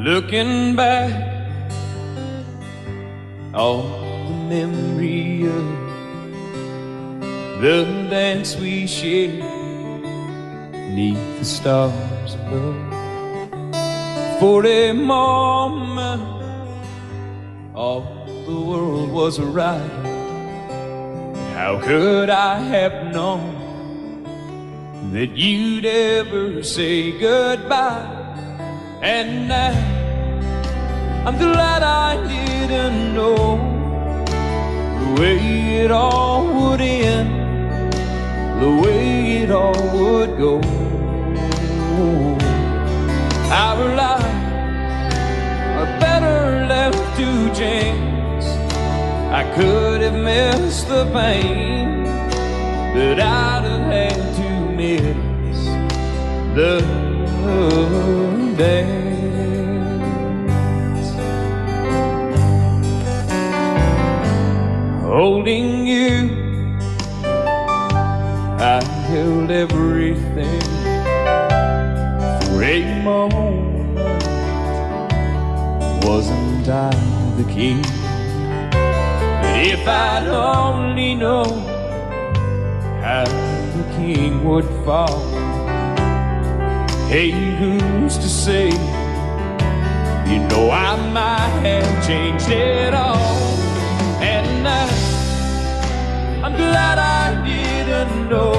Looking back, all the memory of the dance we shared neath the stars above. For a moment, all the world was right. How could I have known that you'd ever say goodbye? And now I'm glad I didn't know the way it all would end, the way it all would go. Our lives are better left to chance. I could have missed the pain, but I'd have had to miss the dance. Holding you, I held everything for a moment. Wasn't I the king? But if I'd only known how the king would fall. Hey, who's to say? You know I might have changed it all. And I'm glad I didn't know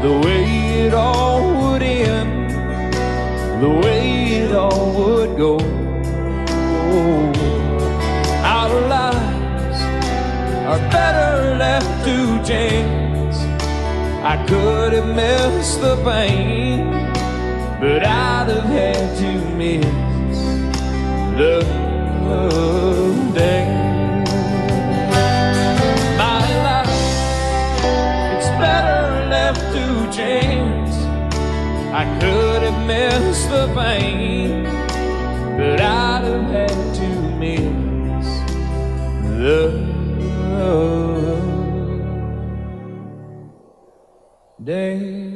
the way it all would end, the way it all would go. Our lives are better left to chance. I could have missed the pain, but I'd have had to miss the dance. My life, it's better left to chance. I could have missed the pain, but I'd have had to miss the dance.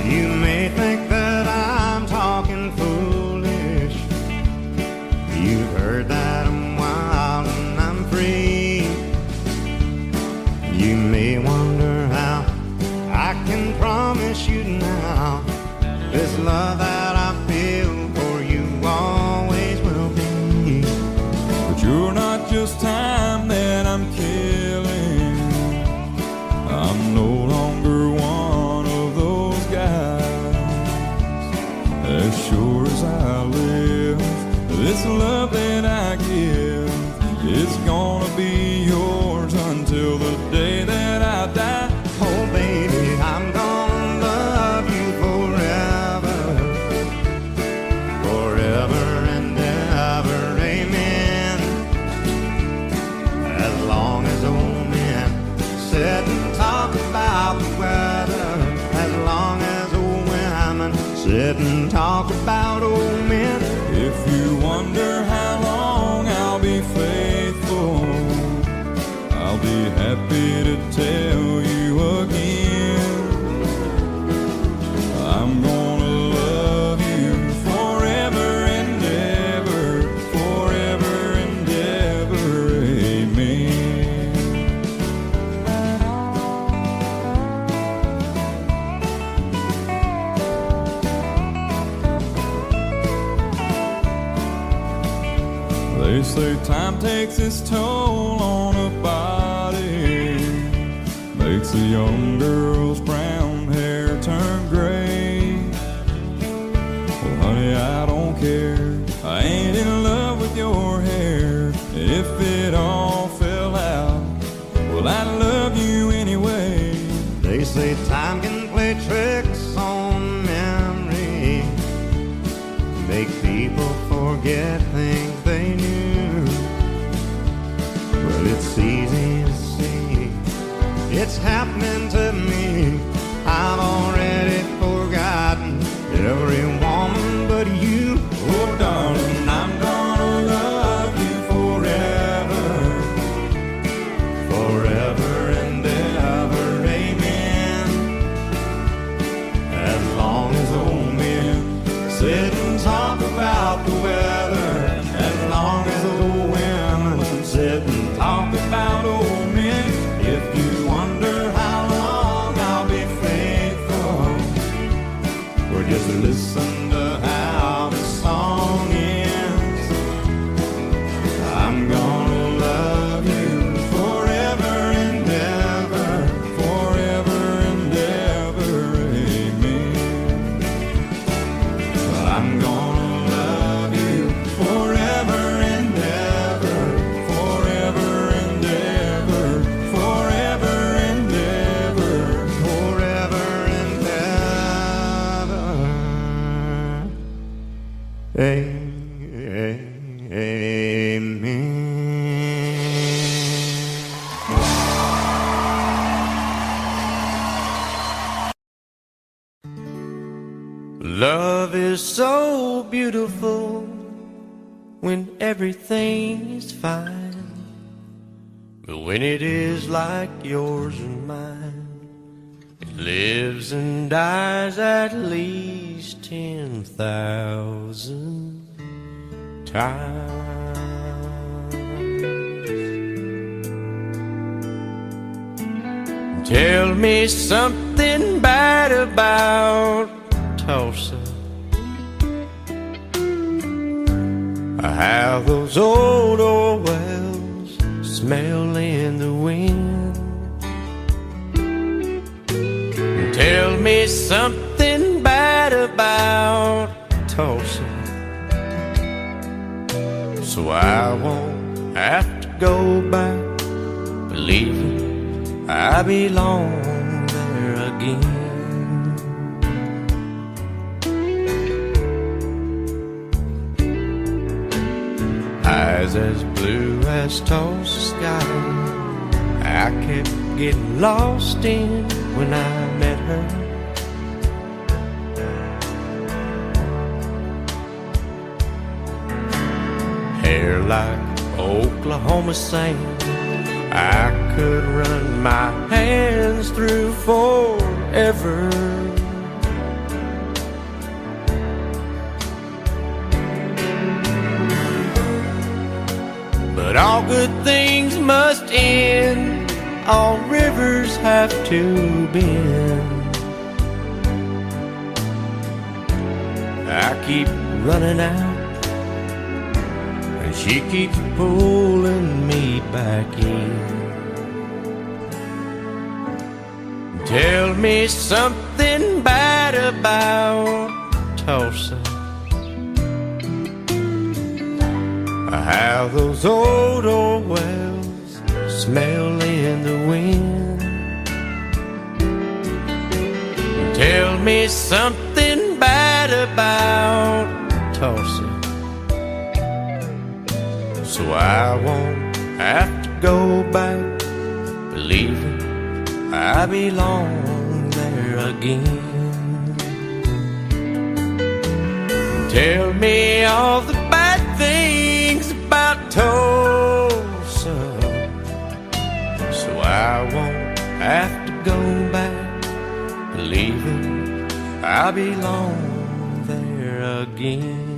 You may think that I'm talking foolish. You've heard that I'm wild and I'm free. You may wonder how I can promise you now this love that I feel for you always will be. But you're not just time that I'm killing. I'm no longer one of those guys. As sure as I live, this love that I give is gonna be yours until the day that I die. Oh baby, I'm gonna love you forever, forever and ever, amen. As long as old men sit and talk about the weather, as long as old women sit and talk about old men. If you wonder how long I'll be faithful, I'll be happy to tell you again. I'm gonna love you forever and ever, forever and ever, amen. They say time takes its toll on a body, makes a young girl's brown hair turn gray. Well, honey, I don't care. I ain't in love with your hair. If it all fell out, well, I love you anyway. They say time can play tricks on memory, make people forget things they knew. Well, it's easy to see, it's happening to me. so beautiful when everything is fine, but when it is like yours and mine, it lives and dies at least 10,000 times. Tell me something bad about Tullsa, how those old wells smell in the wind. Tell me something bad about Tullsa, so I won't have to go back believing I belong there again. Eyes as blue as Tullsa sky, I kept getting lost in when I met her. Hair like Oklahoma sand, I could run my hands through forever. But all good things must end, all rivers have to bend. I keep running out, and she keeps pulling me back in. Tell me something bad about Tullsa, how those old wells smell in the wind. Tell me something bad about Tullsa, so I won't have to go back believing I belong there again. Tell me all the bad things about Tullsa, so I won't have to go back believing I belong there again.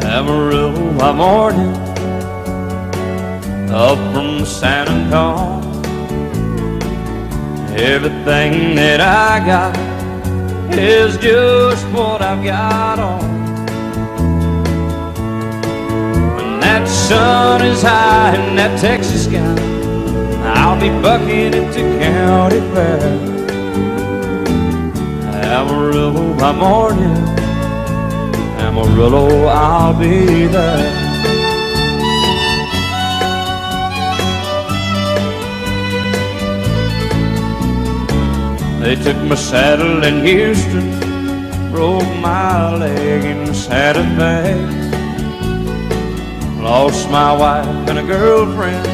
Amarillo by morning, up from San Antonio. Everything that I got is just what I've got on. When that sun is high in that Texas sky, I'll be bucking it to County Fair. Amarillo by morning, Amarillo, I'll be there. They took my saddle in Houston, broke my leg in Santa Fe. Lost my wife and a girlfriend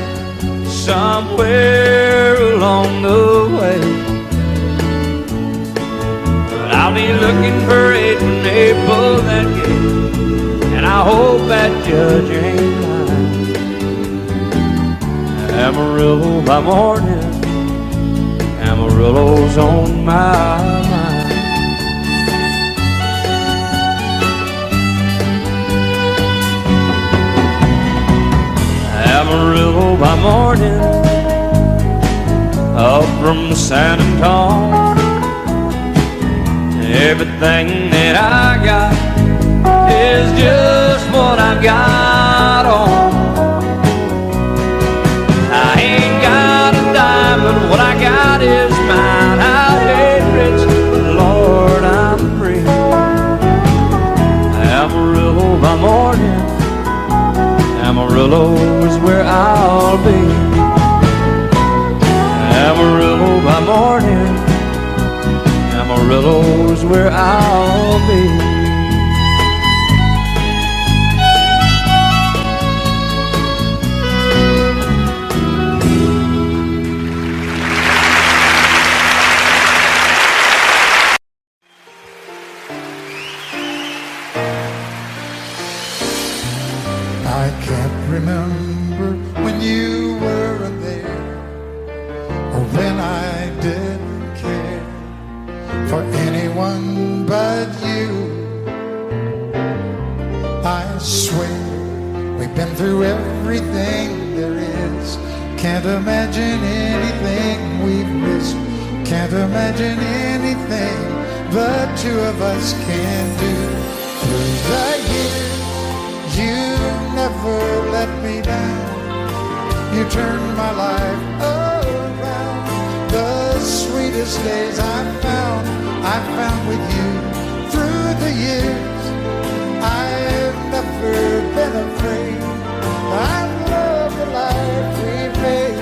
somewhere along the way. But I'll be looking for it when they pull that gate, and I hope that judge ain't lying. Amarillo by morning, Amarillo's on my mind. Amarillo by morning, up from San Antonio. Everything that I got is just what I've got on. I ain't got a dime, but what I got is mine. I ain't rich, but Lord, I'm free. Amarillo by morning, where I'll be. Amarillo by morning, Amarillo's where I'll be. I can't remember when you weren't there, or when I didn't care for anyone but you. I swear we've been through everything there is. Can't imagine anything we've missed. Can't imagine anything the two of us can do. Through the years, you never let me down. You turned my life around. The sweetest days I found with you. Through the years, I've never been afraid. I love the life we made,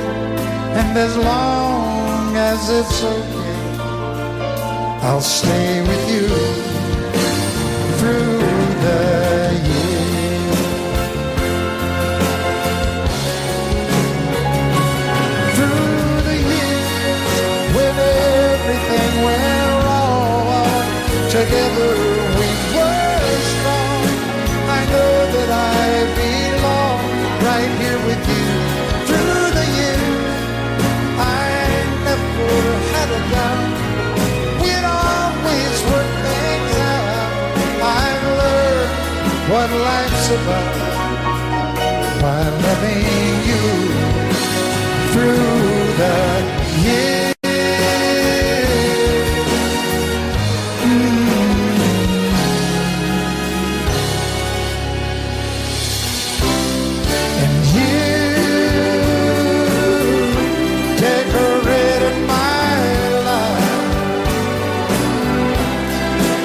and as long as it's okay, I'll stay with you through the years. Through the years, when everything went wrong, together we were strong. I know that I belong right here with you. Through the years, I never had a doubt. We'd always work things out. I've learned what life's about by loving you through the years. And you decorated my life,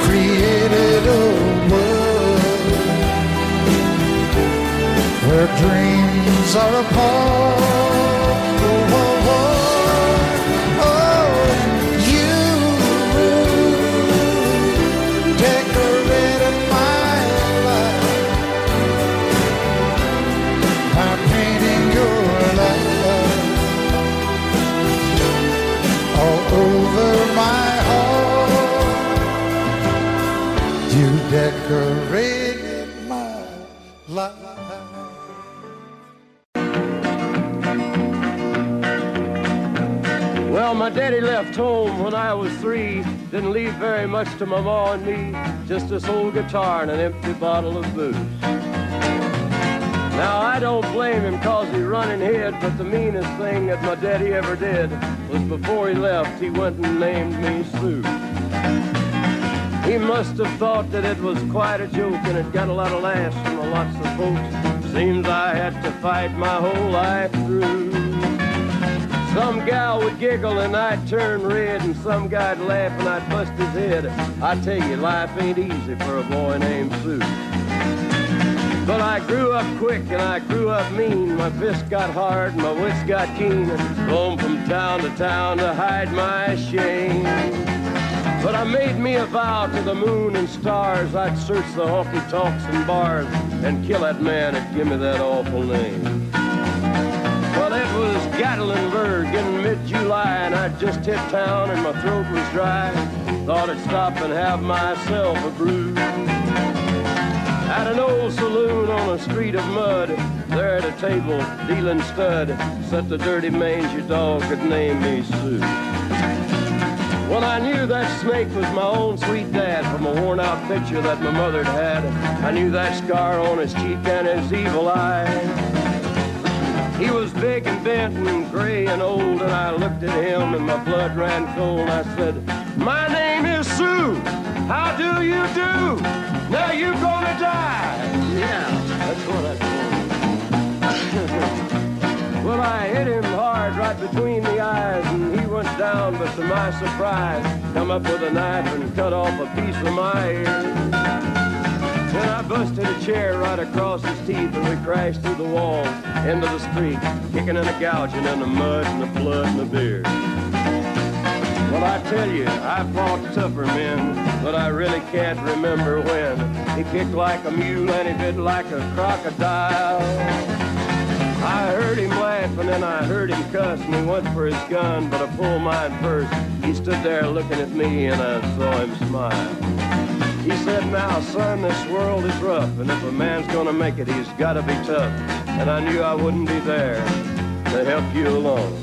created a world where dreams are apart. You decorated my life by painting your love all over my heart. You decorated my life. Well, my daddy left home when I was 3. Didn't leave very much to my ma and me. Just this old guitar and an empty bottle of booze. Now, I don't blame him 'cause he run and hid, but the meanest thing that my daddy ever did was before he left, he went and named me Sue. He must have thought that it was quite a joke, and it got a lot of laughs from lots of folks. Seems I had to fight my whole life through. Some gal would giggle and I'd turn red, and some guy'd laugh and I'd bust his head. I tell you, life ain't easy for a boy named Sue. But I grew up quick and I grew up mean. My fists got hard and my wits got keen. Roam from town to hide my shame. But I made me a vow to the moon and stars, I'd search the honky-tonks and bars and kill that man that give me that awful name. Well, it was Gatlinburg in mid-July, and I'd just hit town and my throat was dry. Thought I'd stop and have myself a brew. At an old saloon on a street of mud, there at a table, dealing stud, sat the dirty mangy dog that named me Sue. Well, I knew that snake was my own sweet dad from a worn-out picture that my mother'd had. I knew that scar on his cheek and his evil eye. He was big and bent and gray and old, and I looked at him and my blood ran cold. I said, "My name is Sue. How do you do? Now you're gonna die." Yeah, that's what I told him. Well, I hit him hard right between the eyes, and he went down, but to my surprise, come up with a knife and cut off a piece of my ear. Then I busted a chair right across his teeth and we crashed through the walls into the street, kicking and a gouging in the mud and the blood and the beer. Well, I tell you, I fought tougher men, but I really can't remember when. He kicked like a mule and he bit like a crocodile. I heard him laugh and then I heard him cuss and he went for his gun, but I pulled mine first. He stood there looking at me and I saw him smile. He said, now, son, this world is rough, and if a man's gonna make it, he's gotta be tough. And I knew I wouldn't be there to help you along.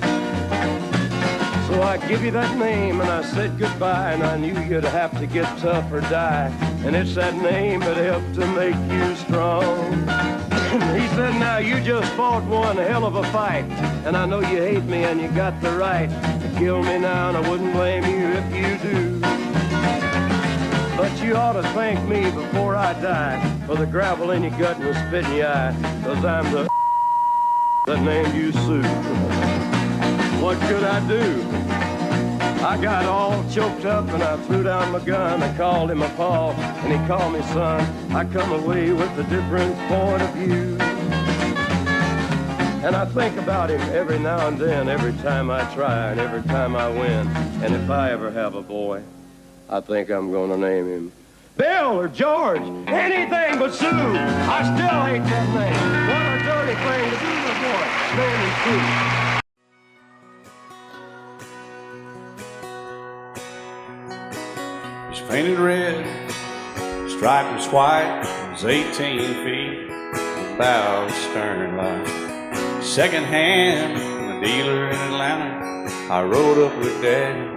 So I give you that name and I said goodbye, and I knew you'd have to get tough or die. And it's that name that helped to make you strong. He said, now you just fought one hell of a fight, and I know you hate me and you got the right to kill me now, and I wouldn't blame you if you do. But you ought to thank me before I die for the gravel in your gut and the spit in your eye, 'cause I'm the that named you Sue. What could I do? I got all choked up and I threw down my gun. I called him a paw and he called me son. I come away with a different point of view. And I think about him every now and then, every time I try and every time I win. And if I ever have a boy, I think I'm gonna name him Bill or George, anything but Sue. I still hate that name. What a dirty thing to do to a boy, naming Sue. He's painted red, striped was white, was 18 feet, bow stern line. Second hand from a dealer in Atlanta. I rode up with Daddy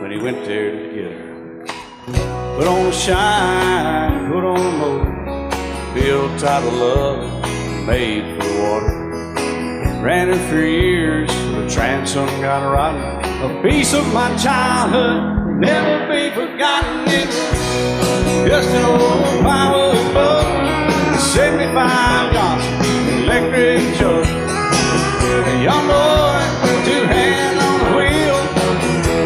when he went there to get her. Put on a shine, put on a motor, built title love, made for the water. Ran it for years, the transom got rotten. A piece of my childhood will never be forgotten. It's just an old power boat, 75 Johnson, electric jug. A young boy, two hands on the wheel.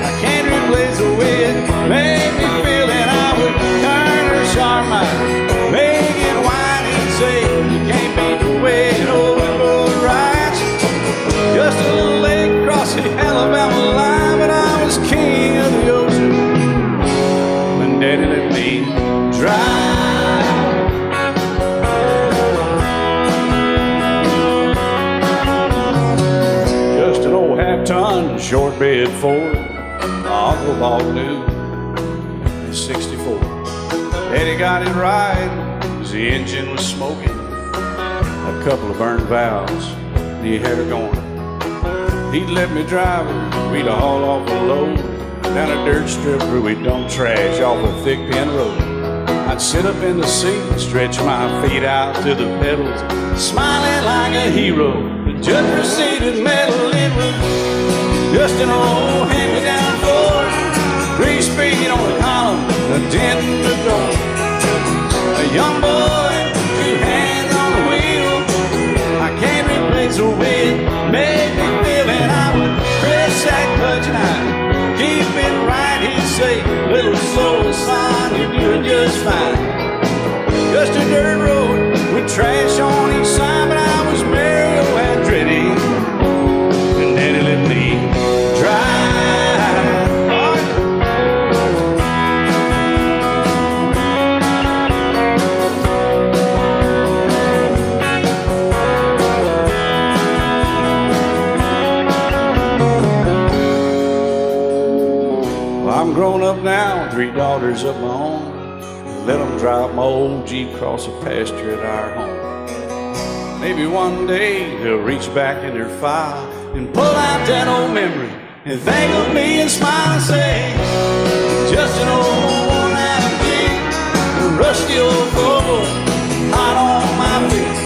I can't replace the wind, made me feel that I would turn her sharp mind, make it wide and say, you can't beat the way it overboard rides. Just a little lake across the Alabama line, but I was king of the ocean when Daddy let me drive. Just an old half-ton short bed Ford my uncle bought new in '64. Daddy got it right as the engine was smoking, a couple of burned valves, and he had her going. He'd let me drive her, we'd haul off a load down a dirt strip where we dumped trash off a thick pin road. I'd sit up in the seat and stretch my feet out to the pedals, smiling like a hero. The judge proceeded metal, it was just an old hand-me-down Ford, 3-speed on the column, a dent in the door. A young boy, two hands on the wheel. I can't replace the wind, made me feel that I would press that clutch and I'd keep it right. He'd say, little slow, son, you're doing just fine. Just a dirt road with trash on each side, but I was Mario Andretti, and Daddy let me drive. I'm grown up now, 3 daughters of my own. Let them drive my old Jeep across the pasture at our home. Maybe one day they'll reach back in their file and pull out that old memory and think of me and smile and say, just an old worn-out Jeep, a rusty old Volvo, hot on my feet.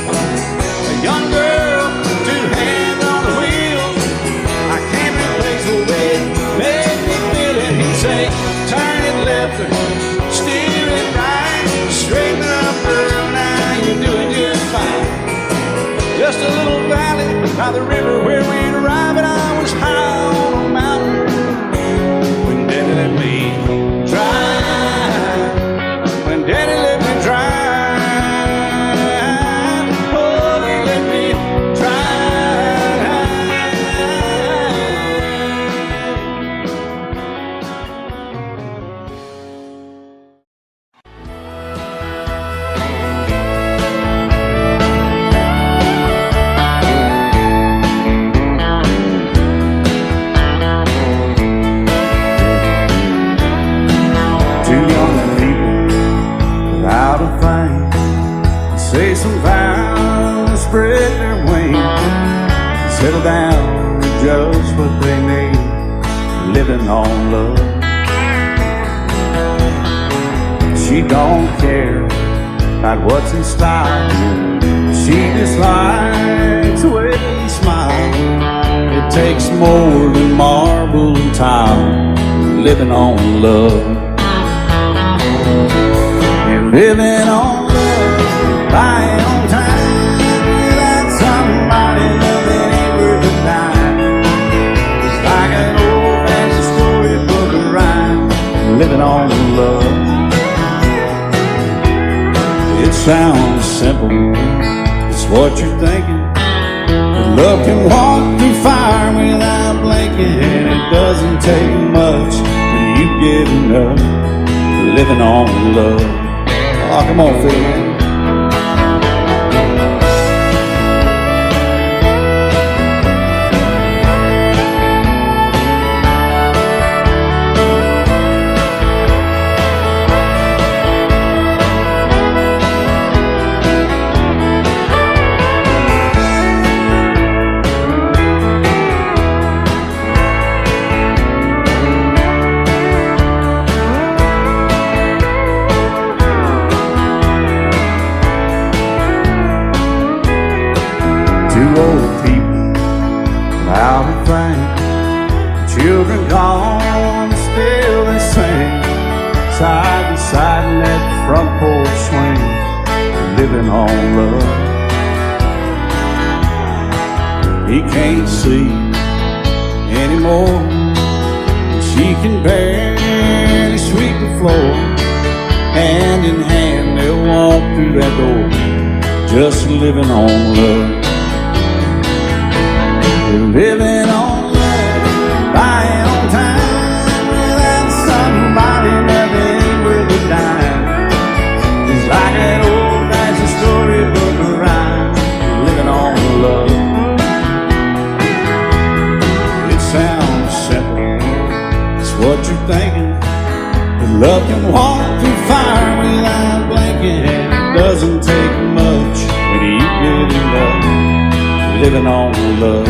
A young girl, 2 hands on the wheel. I can't replace the wind, make me feel it. He'd say, turn it left or steer it right, straighten up girl, now you're doing just fine. Just a little valley by the river where we'd arrive, and I was high on a mountain when Daddy let me drive. When Daddy let me drive. down to just what they need, living on love. She don't care about what's in style. She just likes the way you smile. It takes more than marble and tile, living on love. And living on love, buying on time, without somebody loving ain't worth a dime. It's like an old-fashioned storybook of rhyme, living on love. It sounds simple, it's what you're thinking. But love can walk through fire without blinking. It doesn't take much for you giving up, living on love. Oh, come on, Phil. Old people loud and frank, children gone, still they sing, side by side in that front porch swing, living on love. He can't see anymore, she can barely sweep the floor. Hand in hand they'll walk through that door, just living on love. Living on love, buying on time, without somebody loving ain't worth a dime. It's like an old-fashioned storybook of rhyme, living on love. It sounds simple, it's what you're thinking. But love can walk through fire without blinking. It doesn't take much when you get it up, living on love.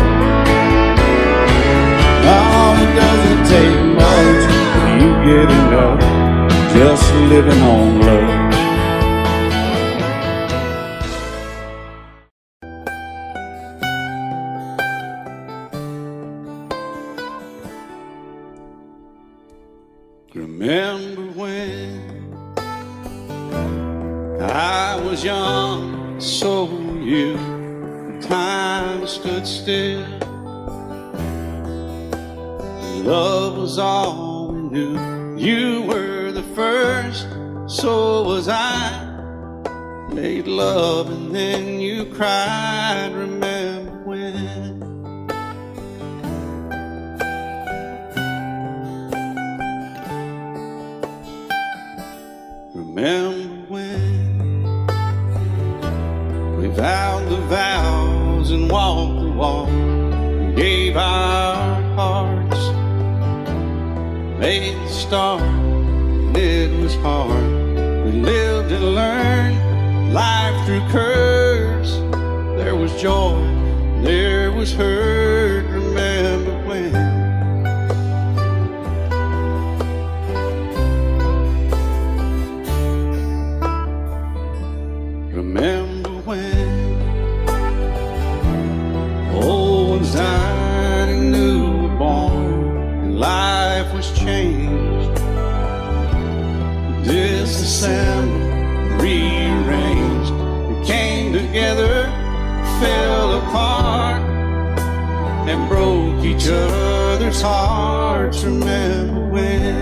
Oh, it doesn't take much when you get enough, just living on love. Remember when I was young, so were you, time stood still. Love was all we knew. You were the first, so was I. Made love and then you cried. Remember when? Remember when we vowed the vows and walked the walk, and gave our hearts, made the start, and it was hard. We lived and learned life through curves. There was joy, there was hurt. Remember when? Remember when old ones died and new were born, and life was changed, disassembled, rearranged. We came together, fell apart, and broke each other's hearts. Remember when?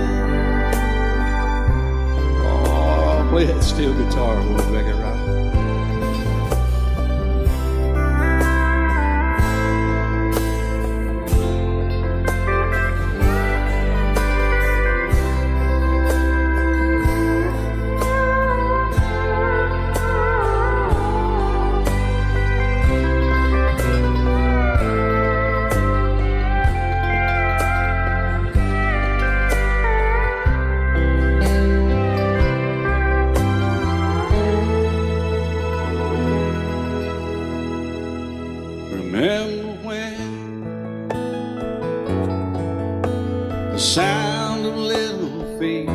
Oh, play that steel guitar, we'll make it right. The sound of little feet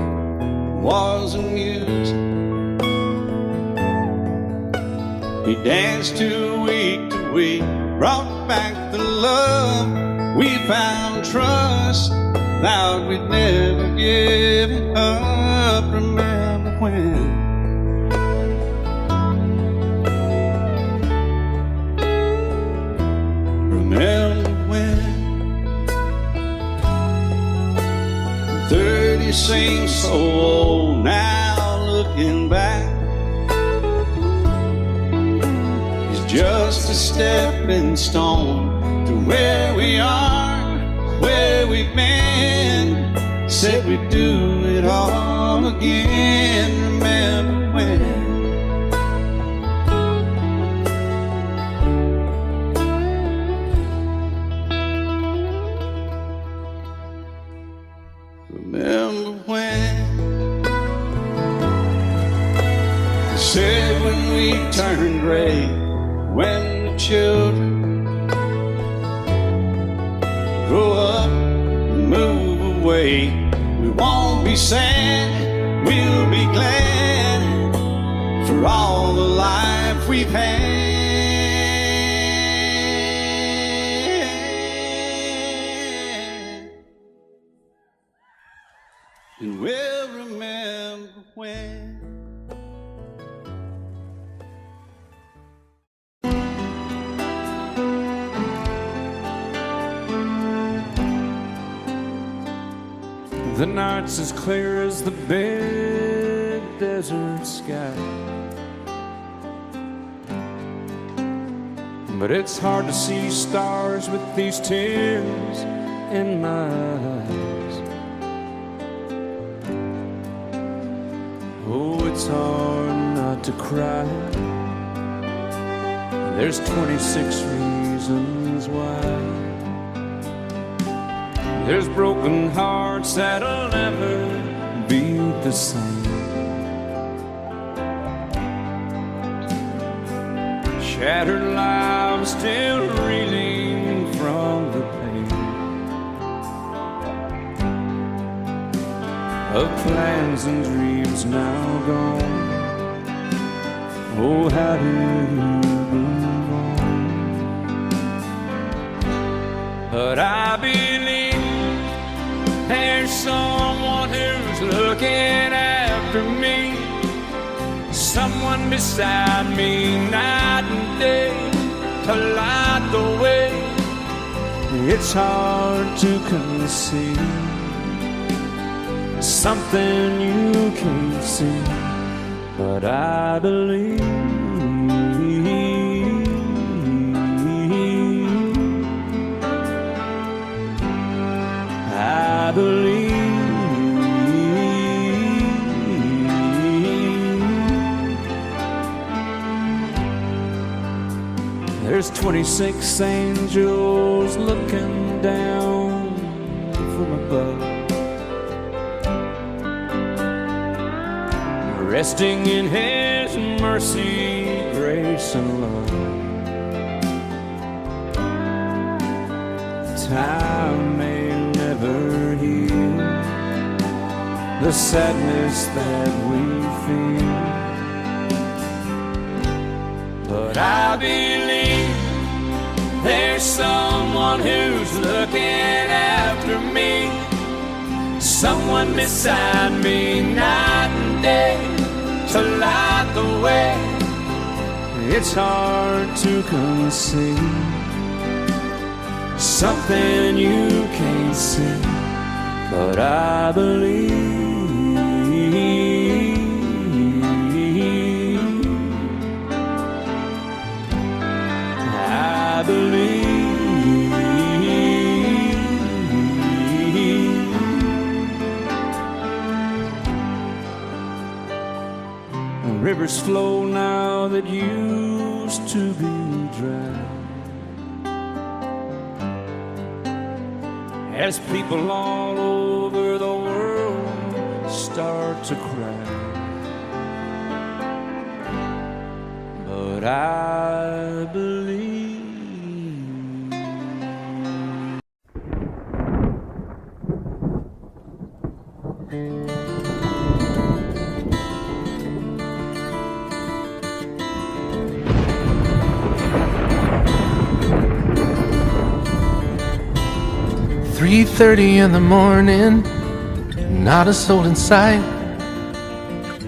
was amusing. He danced to week, brought back the love. We found trust, vowed we'd never give it up. Remember when? Remember when? 30 seems so old now, looking back. It's just a stepping stone to where we are, where we've been. Said we'd do it all again. Remember when? Remember when? They said when we turn gray, when the children grow up and move away, we won't be sad, we'll be glad for all the life we've had. And we'll remember when. The night's as clear as the big desert sky, but it's hard to see stars with these tears in my eyes. Oh, it's hard not to cry. There's 26 reasons why. There's broken hearts that'll never beat the same. Shattered lives still reeling from the pain of plans and dreams now gone. Oh, how do you move on? But I believe there's someone who's looking after me, someone beside me night and day to light the way. It's hard to conceive something you can't see, but I believe. I believe. There's 26 angels looking down from above, resting in His mercy, grace, and love. Time may never heal the sadness that we feel, but I believe there's someone who's looking after me, someone beside me night and day to light the way. It's hard to conceive something you can't see, but I believe. I believe. Rivers flow now that used to be dry, as people all over the world start to cry. But I believe. "3:30 in the morning, not a soul in sight.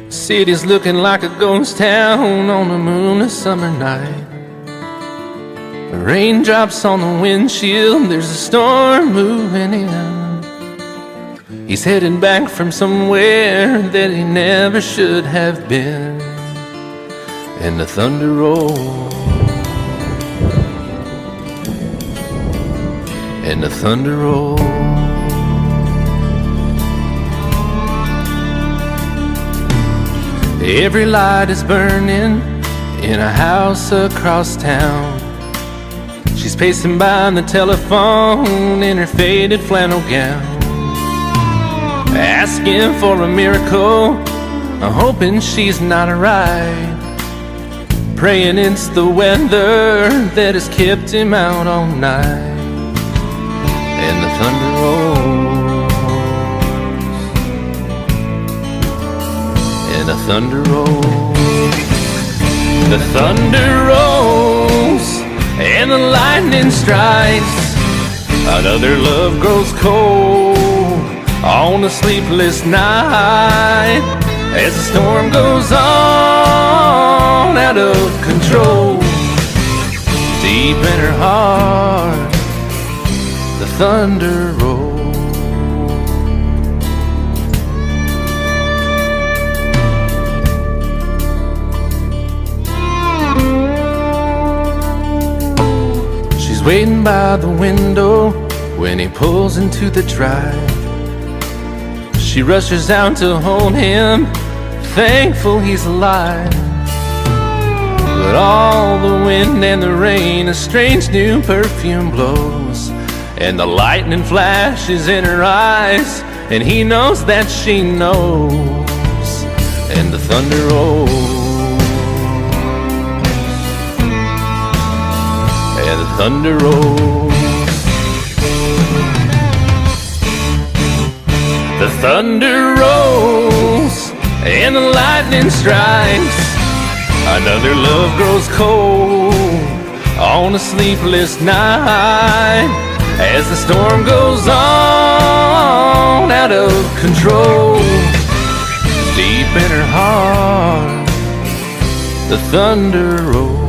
City's looking like a ghost town on a moonless summer night. Raindrops on the windshield, there's a storm moving in. He's heading back from somewhere that he never should have been. And the thunder rolls, and the thunder rolls. Every light is burning in a house across town. She's pacing by the telephone in her faded flannel gown, asking for a miracle, hoping she's not alright, praying it's the weather that has kept him out all night. And the thunder rolls, and the thunder rolls, the thunder rolls, and the lightning strikes. Another love grows cold on a sleepless night, as the storm goes on out of control. Deep in her heart, the thunder rolls. She's waiting by the window when he pulls into the drive. She rushes out to hold him, thankful he's alive. But all the wind and the rain, a strange new perfume blows, and the lightning flashes in her eyes, and he knows that she knows. And the thunder rolls, and the thunder rolls. The thunder rolls, and the lightning strikes. Another love grows cold on a sleepless night, as the storm goes on out of control. Deep in her heart, the thunder rolls.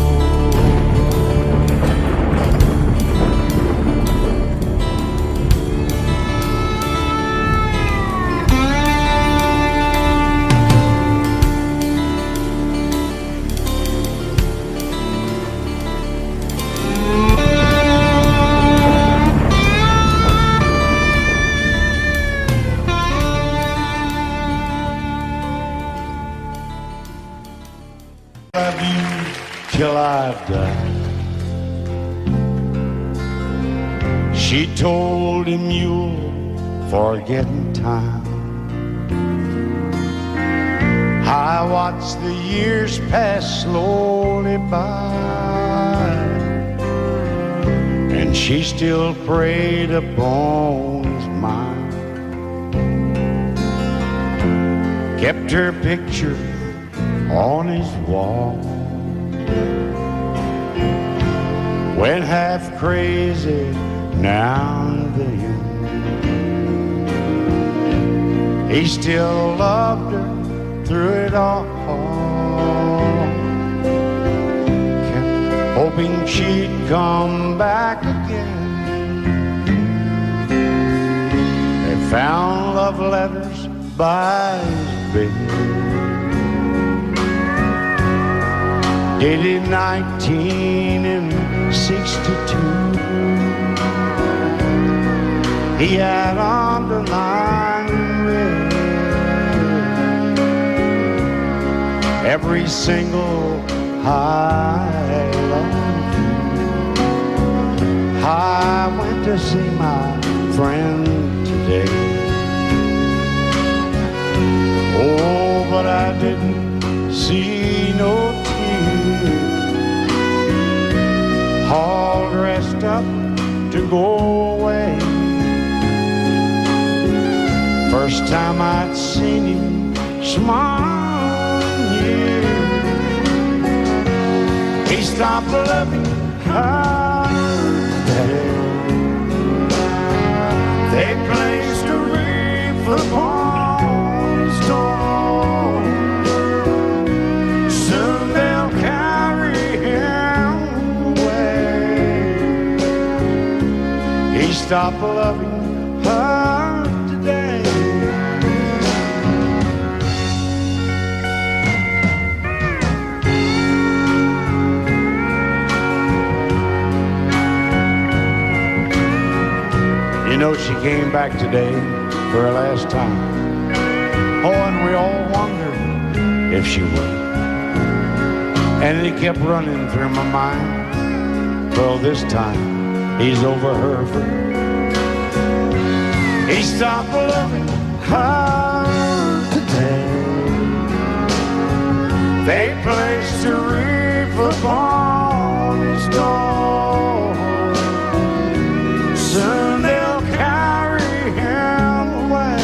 Till I die. She told him you'll forget in time. I watched the years pass slowly by, and she still preyed upon his mind. Kept her picture on his wall. Went half crazy now and then. He still loved her through it all. Kept hoping she'd come back again. They found love letters by his bed, dated 1962. He had underlined in red every single I love you. I went to see my friend today. Oh, but I didn't see no tears, all dressed up to go away. First time I'd seen him smile, yeah, he stopped loving her. They placed a wreath upon his door. Soon they'll carry him away. He stopped loving her today. You know, she came back today for her last time. Oh, and we all wondered if she would. And it kept running through my mind. Well, this time he's over her for good. He stopped loving her today. They placed a wreath upon his door. Soon they'll carry him away.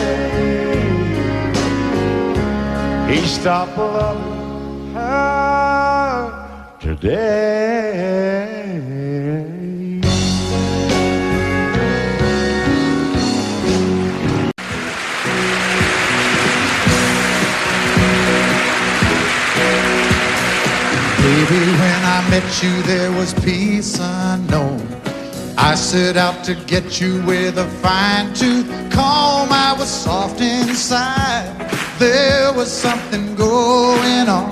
He stopped loving her today. Baby, when I met you, there was peace unknown. I set out to get you with a fine-tooth comb. I was soft inside. There was something going on.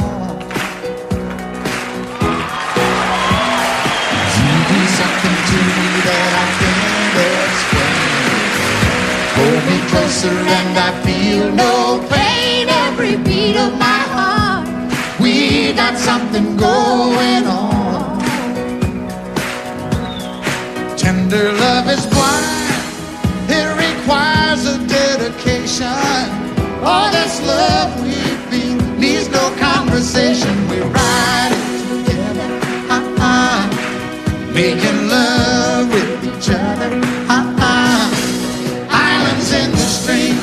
You do something to me that I can't explain. Hold me closer and I feel no pain. Every beat of my heart, we got something going on. Tender love is blind. It requires a dedication. All this love we feel needs no conversation. We ride it together, making love with each other, Islands in the stream,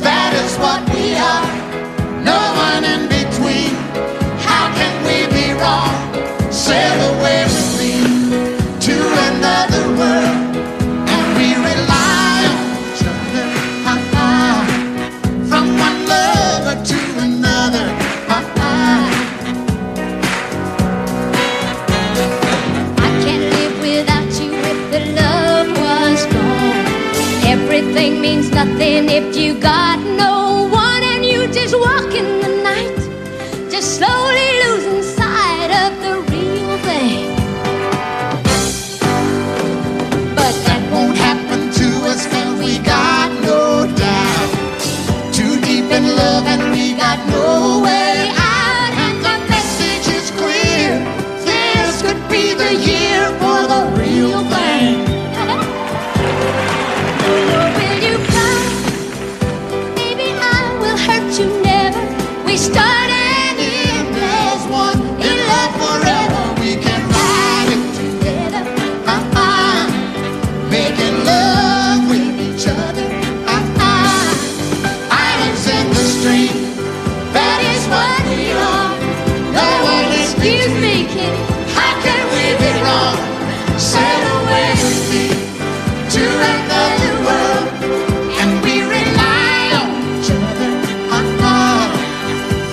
that is what we are. No one in between. How can we be wrong? Sail away with me to another world, and we rely on each other, from one lover to another, I can't live without you if the love was gone. Everything means nothing if you got no one, and you just walk in the night, just slowly losing sight of the real thing. but that won't happen to us, and we got no doubt. Too deep in love, and we got no way out. And the message is clear: this could be the year for the real thing. Will you come? Maybe I will hurt you never. We start and end as one, In love forever, we can ride it together, making love with each other, islands in the stream, that is what we are. No one excuse me, kid. How can we be wrong? Sail away with me to another world, and we rely on each other,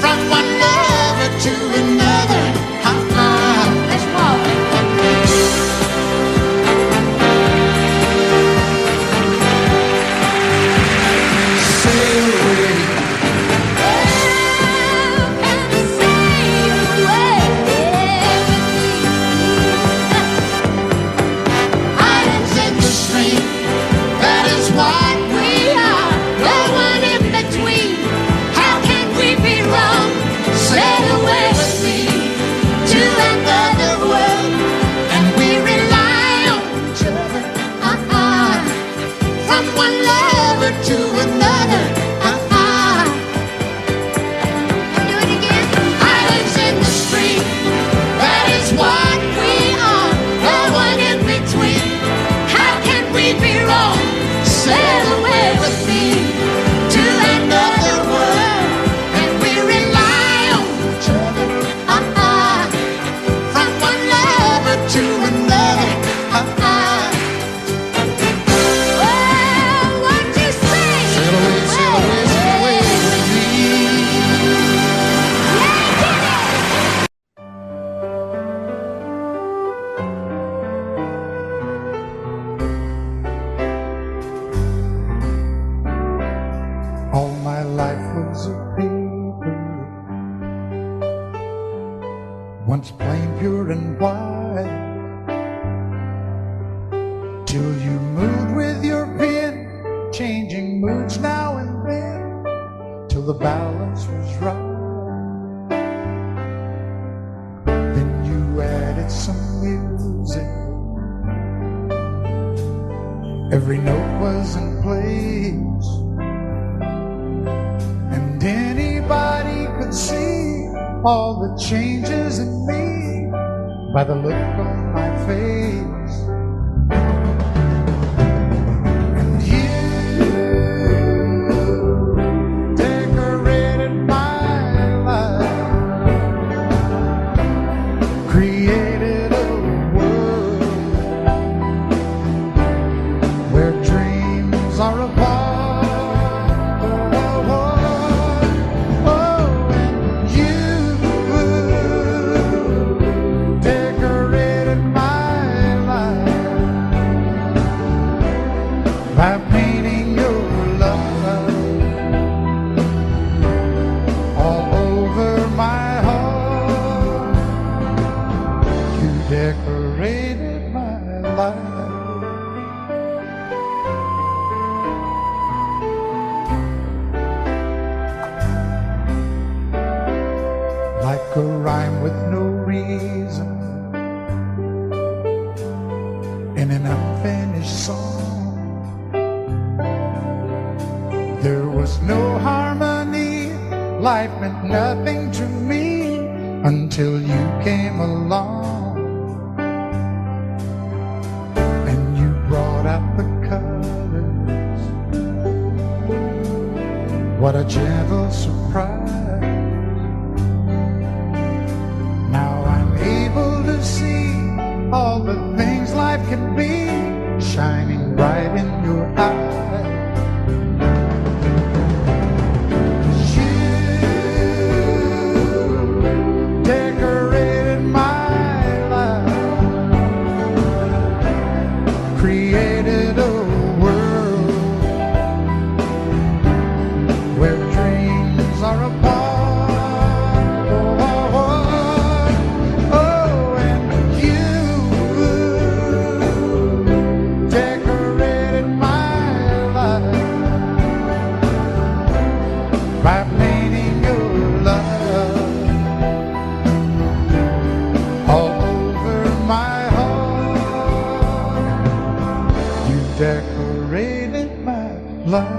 from one lover to another, Let's walk. sail away. Islands in the stream, that is what we are. No one in between. How can we be wrong? Sail away with me to another world, and we rely on each other, from one lover to another, Do it again. islands in the stream, that is what we are. No one in between. How can we be wrong? Sail away with me to the balance was right. Then you added some music. Every note was in place, and anybody could see all the changes in me by the look on my face. And you decorated my life, created a world where dreams are apart. By painting your love all over my heart, you decorated my life. Like a rhyme with no reason in an unfinished song. There was no harmony, life meant nothing to me until you came along. And you brought out the colors. What a gentle surprise. Now I'm able to see all the things life can be, shining bright in your eyes. Created a world where dreams are apart. Oh, and you decorated my life by painting your love all over my decorated my life.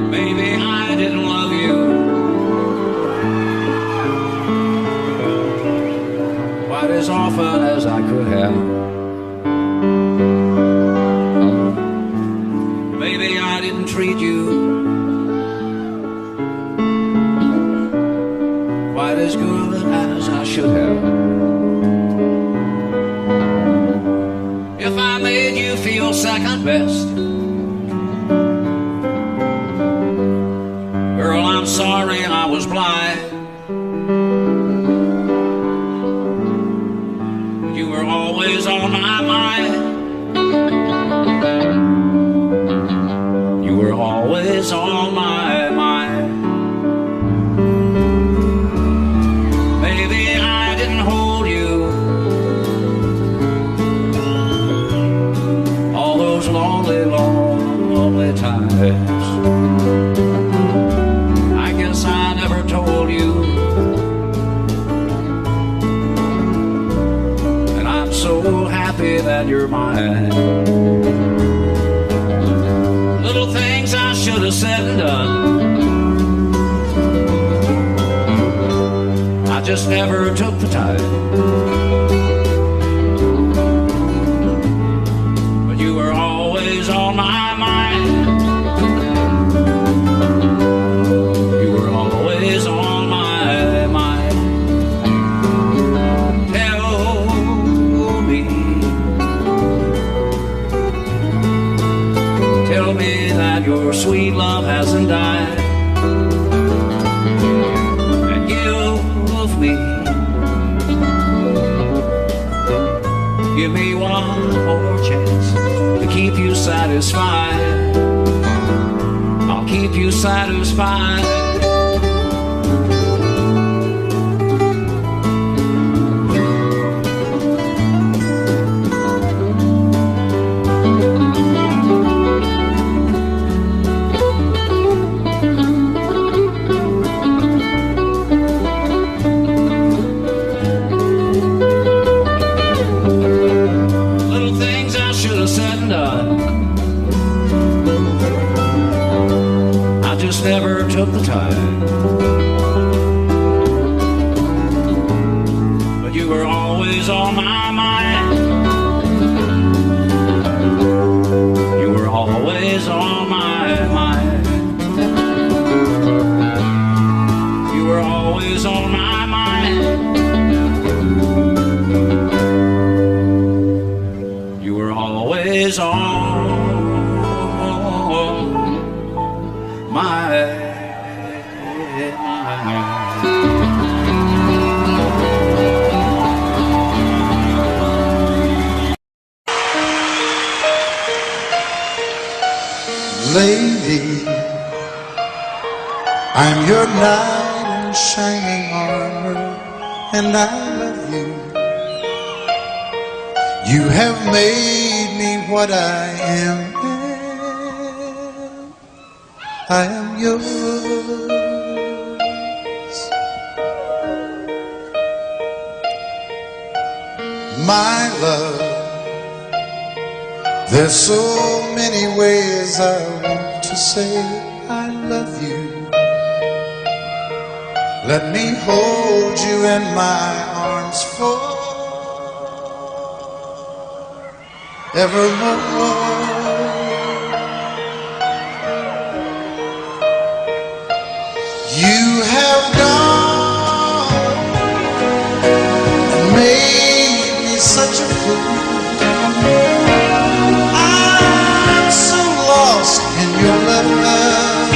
Maybe I didn't love you quite as often as I could have. Maybe I didn't treat you quite as good as I should have. If I made you feel second best, girl, I'm sorry I was blind. You were always on my mind. You were always on my mind. Maybe I didn't hold you all those lonely, lonely times. I guess I never told you. So happy that you're mine. Little things I should have said and done, I just never took the time. But you were always on my mind. You were always on my mind. Tell me that your sweet love hasn't died, and give me Give me one more chance to keep you satisfied. I'll keep you satisfied. Never took the time, but you were always on my mind. You were always on my mind. You were always on my mind. You were always on Lady, I'm your knight in shining armor, and I love you. You have made me what I am. I am yours. My love, there's so many ways I want to say I love you. Let me hold you in my arms forevermore. You have gone and made me such a fool. I'm so lost in your love,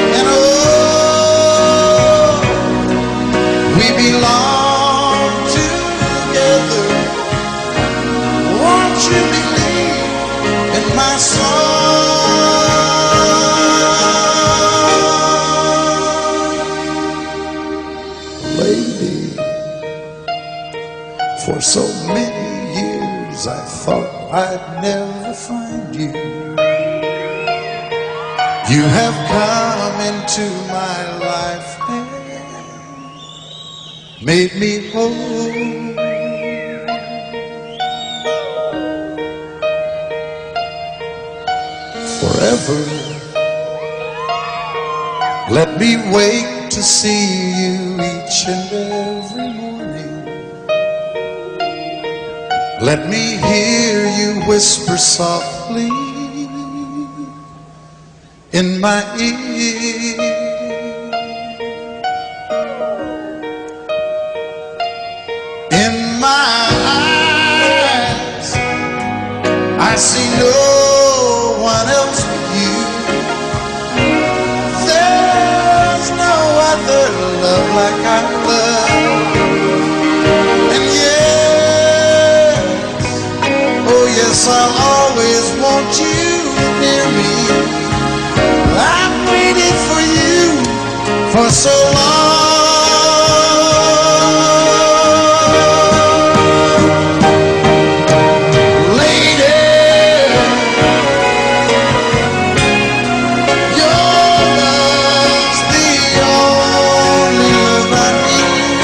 and oh, we belong together. Won't you believe in my song? For so many years I thought I'd never find you. You have come into my life and made me whole. Forever, let me wake to see you each and every morning. Let me hear you whisper softly in my ear. In my eyes, I see no one else but you. There's no other love like I love. And yes, I'll always want you near me. I've waited for you for so long. Lady, your love's the only love I need.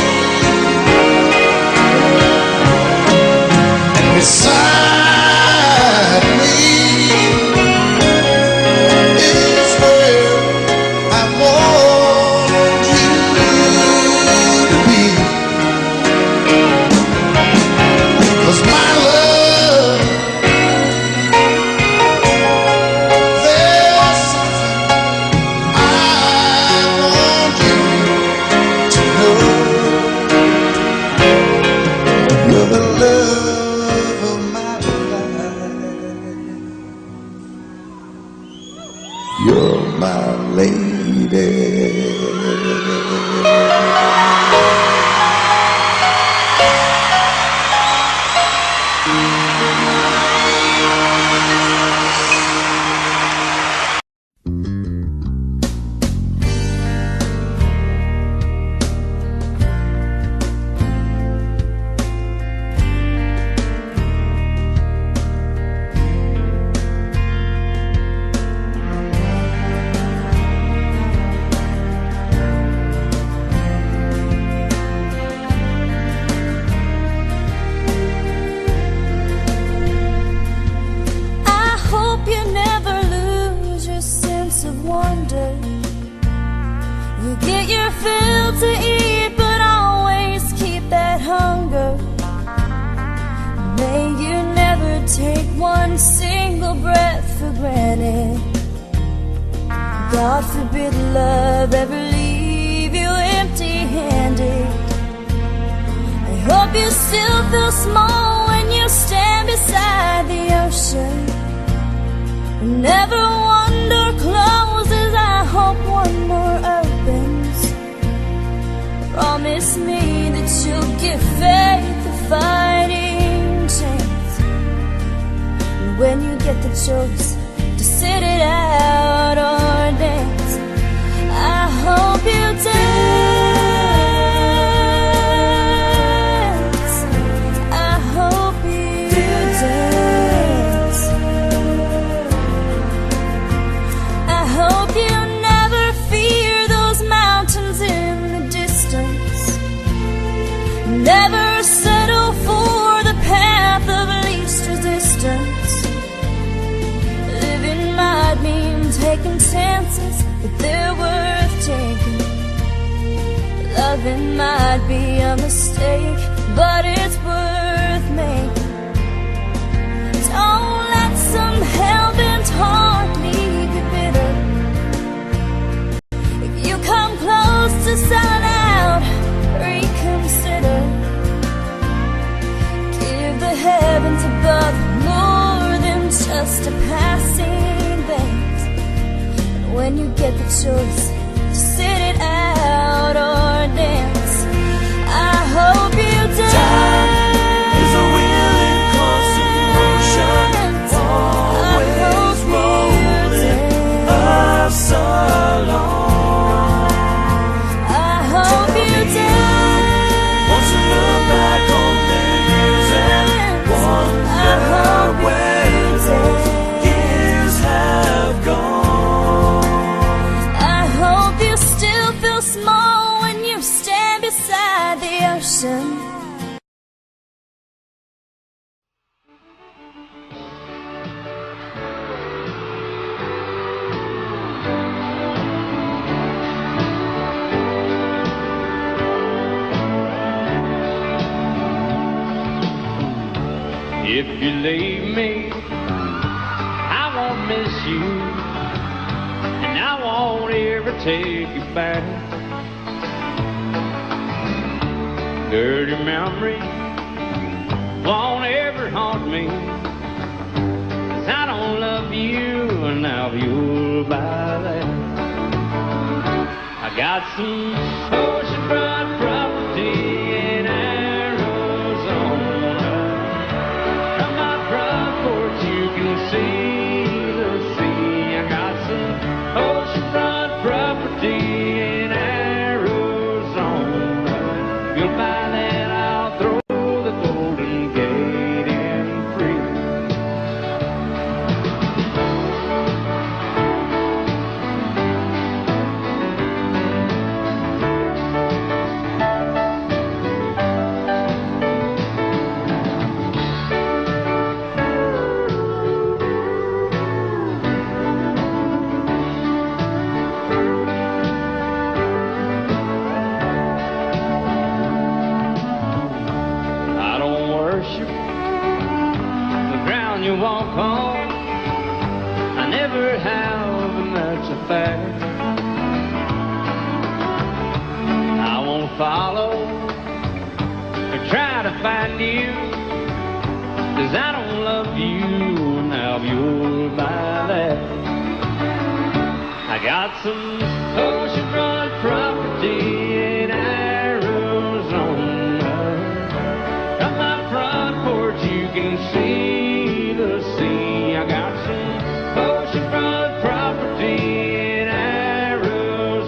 And beside me is where I want you May you never take one single breath for granted. God forbid love ever leave you empty-handed. I hope you still feel small when you stand beside the ocean. Never one door closes, I hope one more opens. Promise me that you'll give faith a fighting chance. And when you get the choice to sit it out or dance, I hope you dance. I hope you dance. I hope you never fear those mountains in the distance. Never settle for the path of least resistance. Living might mean taking chances, but they're worth taking. Loving might be a mistake, but it's worth making. Don't let some hell-bent heart leave you bitter. If you come close to selling out, reconsider. Give the heavens above more than just a passing glance. And when you get the choice to sit it out or dance, I hope you dance. Time is a wheel in constant motion, always rolling us along. I hope you dance. Once you look back on the years and wonder where those years have gone. I hope you still feel small when you stand beside the ocean. If you leave me, I won't miss you, and I won't ever take you back. Dirty memories won't ever haunt me, 'cause I don't love you, and now you'll buy that. I got some oceanfront property in Arizona. From my front porch you can see the sea. I got some oceanfront property in Arizona. If you'll buy that, I'll throw the Golden Gate in free. I don't worship the ground you walk on. I never have, and that's a fact. I won't follow or try to find you, 'cause I don't love you, and now you'll buy that. I got some oceanfront property in Arizona. From my front porch you can see the sea. I got some oceanfront property in Arizona.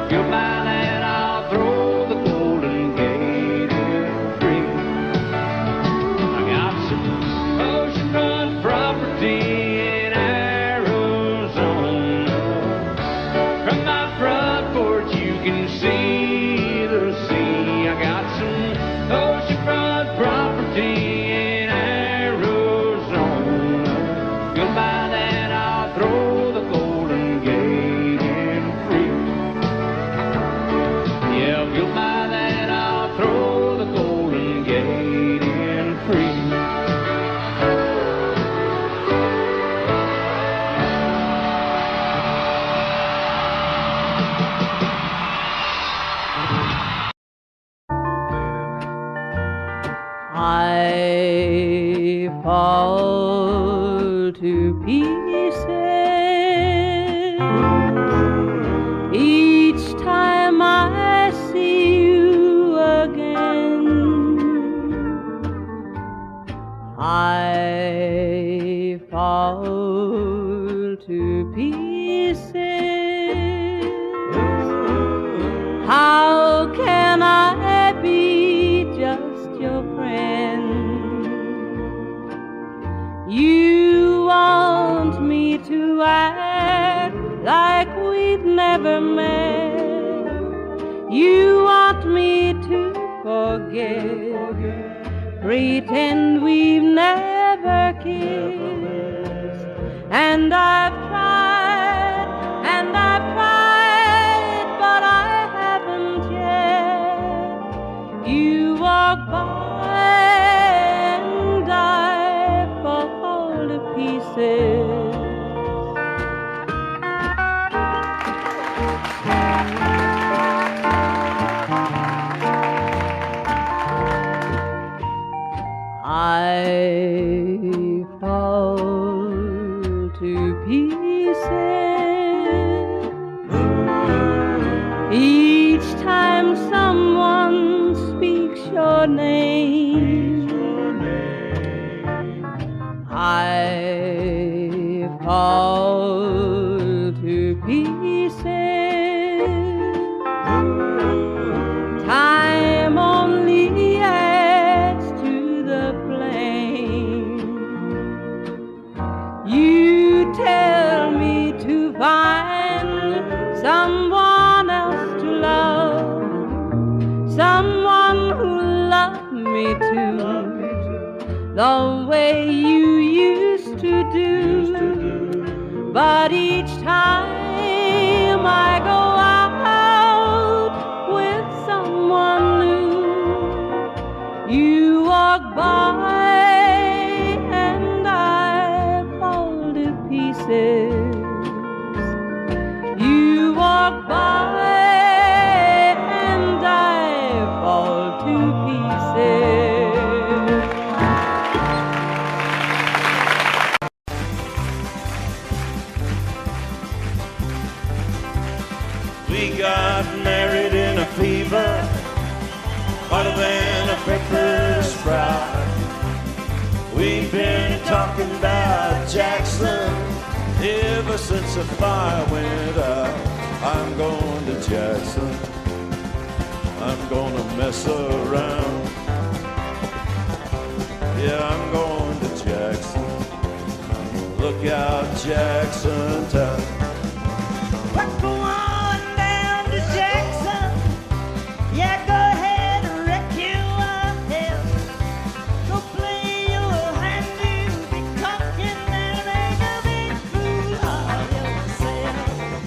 If you'll buy that, I'll throw the Golden Gate in free. I got some oceanfront property in Arizona. From my front porch you can see the sea. I got some oceanfront property in Arizona. You'll buy that, I fall to pieces each time I see you again. I fall to pieces. How can I be just your friend? You want me to act like we've never met. You want me to forget, pretend we've never kissed. And I've tried, but I haven't yet. You walk by and I fall to pieces. I fall to pieces each time someone speaks your name. I fall to pieces. Time only adds to the flame. You tell me to find someone else to love, someone who loved me too, the way you used to do. But each time I go out with someone new, you walk by and I fall to pieces. You walk by and I fall to pieces. We got married in a fever, hotter than a pepper sprout. We've been talking about Jackson ever since the fire went out. I'm going to Jackson, I'm gonna mess around. Yeah, I'm going to Jackson, look out Jackson town. Let's go on down to Jackson. Yeah, go ahead and wreck your hell. Go play your hand, you be cocking and make a big fool of yourself.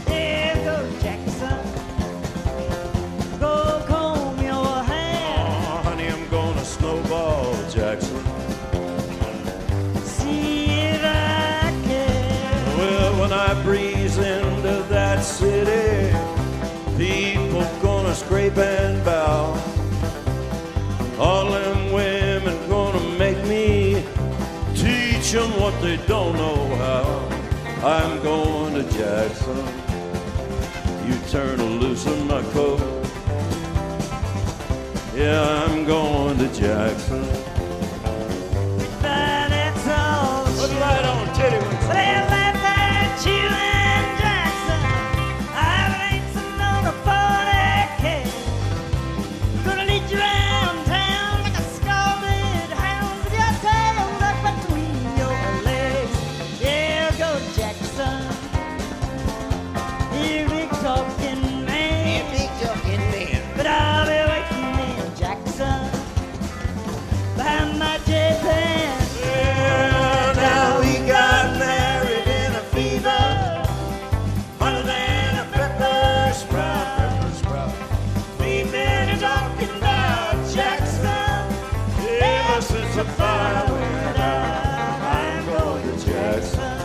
Yeah, go Jackson. Go comb your hair. Oh, honey, I'm gonna snowball Jackson. See if I can. Well, when I breeze into that city, people gonna scrape and bow. All them women gonna make me teach them what they don't know how. I'm going to Jackson, you turn loose in my coat. Yeah, I'm going to Jackson. But that's all. Put the light on, titty wings. Well, that's you and Jackson. I've racing on a 40K. Gonna lead you around town like a scalded hound with your tail tucked between your legs. Yeah, go Jackson. You big talking man. But I'll be waiting in Jackson behind my J-Pan. Yeah, now we got married in a fever, hotter than a pepper sprout. We've been talking about Jackson ever since the fire went out. I'm going to Jackson,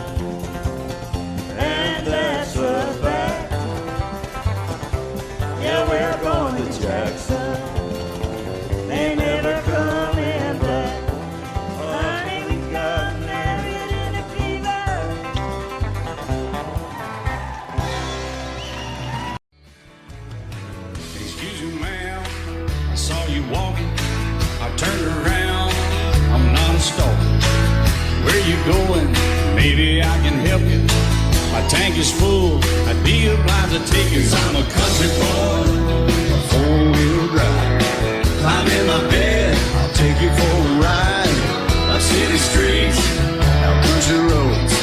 and that's a fact. Yeah, we're going to Jackson. They never come in black. going, maybe I can help you. My tank is full, I'd be obliged to take you. 'Cause I'm a country boy, a four-wheel drive. Climb in my bed, I'll take you for a ride. Up city streets, out country roads,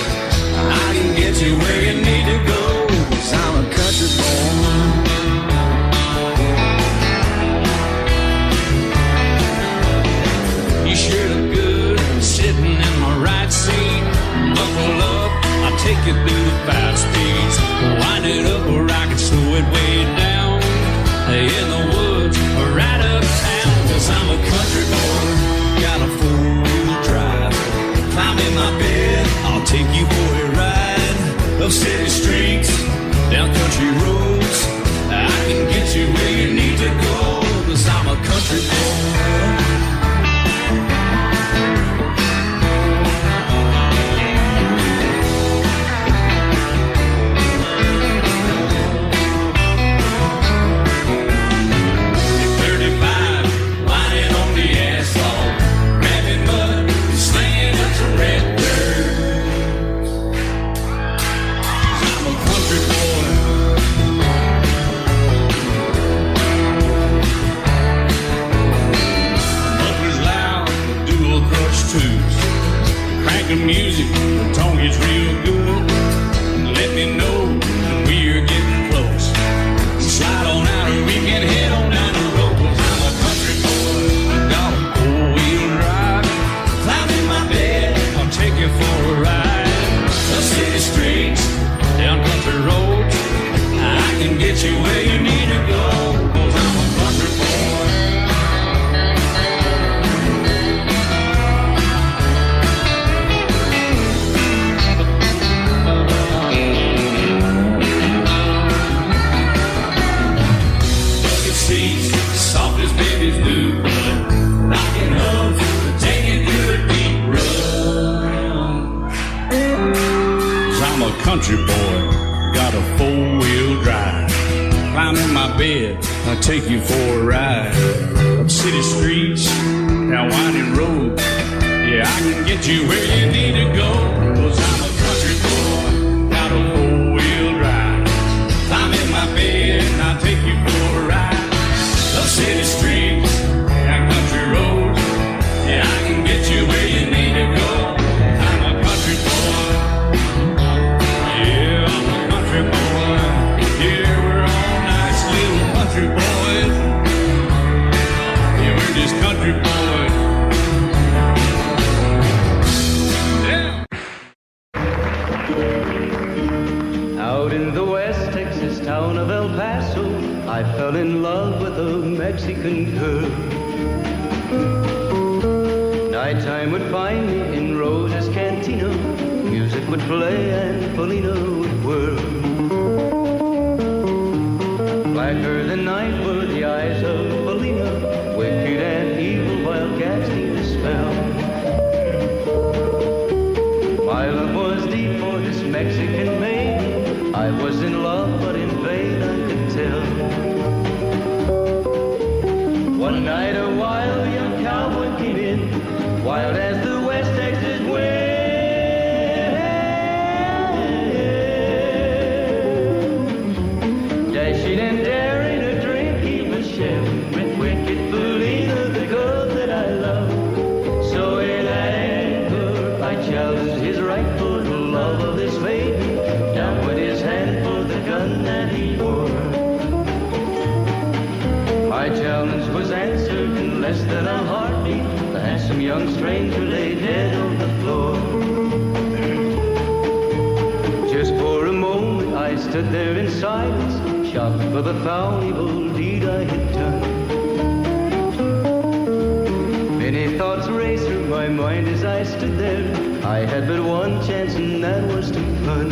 I can get you where you need to go. 'Cause I'm a country boy. You sure look good sitting in my right seat. Buckle up, I'll take you through the 5 speeds. Wind it up or I can slow it way down. In the woods or right uptown. 'Cause I'm a country boy, got a 4-wheel drive. Climb in my bed, I'll take you for a ride. Up city streets, down country roads, I can get you where you need to go. 'Cause I'm a country boy. The music, the tone is real good. Let me know when we're getting close. Slide on out or we can head on down the road. 'Cause I'm a country boy, got a 4-wheel drive. Climb in my bed, I'll take you for a ride. Up city streets, down country roads, I can get you where you need to go. 'Cause I'm a country boy. Soft as babies do, rocking up, taking good deep run. 'Cause I'm a country boy, got a 4-wheel drive. Climb in my bed, I'll take you for a ride. Up city streets, down winding roads, yeah, I can get you where you need to go. 'Cause I'm a country boy, got a 4-wheel drive. Climb in my bed, I'll take you for a ride. Up city streets, down country roads, yeah, I can get you where you need to go. I'm a country boy, yeah, I'm a country boy. Yeah, we're all nice little country boys. Yeah, we're just country boys. Yeah. Out in the West Texas town of El Paso, I fell in love with a Mexican girl. Nighttime would find me in Rosa's cantina. Music would play and Felina would whirl. Blacker than night were the eyes of Felina, wicked and evil while casting a spell. My love was deep for this Mexican maiden. I was in love, but in vain I could tell. One night a wild young cowboy came in, wild as the West Texas wind. Dashing and daring a drink he was sharing with wicked Felina, the girl that I love. So in anger I challenged his right for the love of this maiden. Down went his hand for the gun that he wore. My challenge was answered in less than a heartbeat. The handsome young stranger lay dead on the floor. Just for a moment I stood there in silence, shocked for the foul evil deed I had done. Many thoughts raced through my mind as I stood there. I had but one chance and that was to run.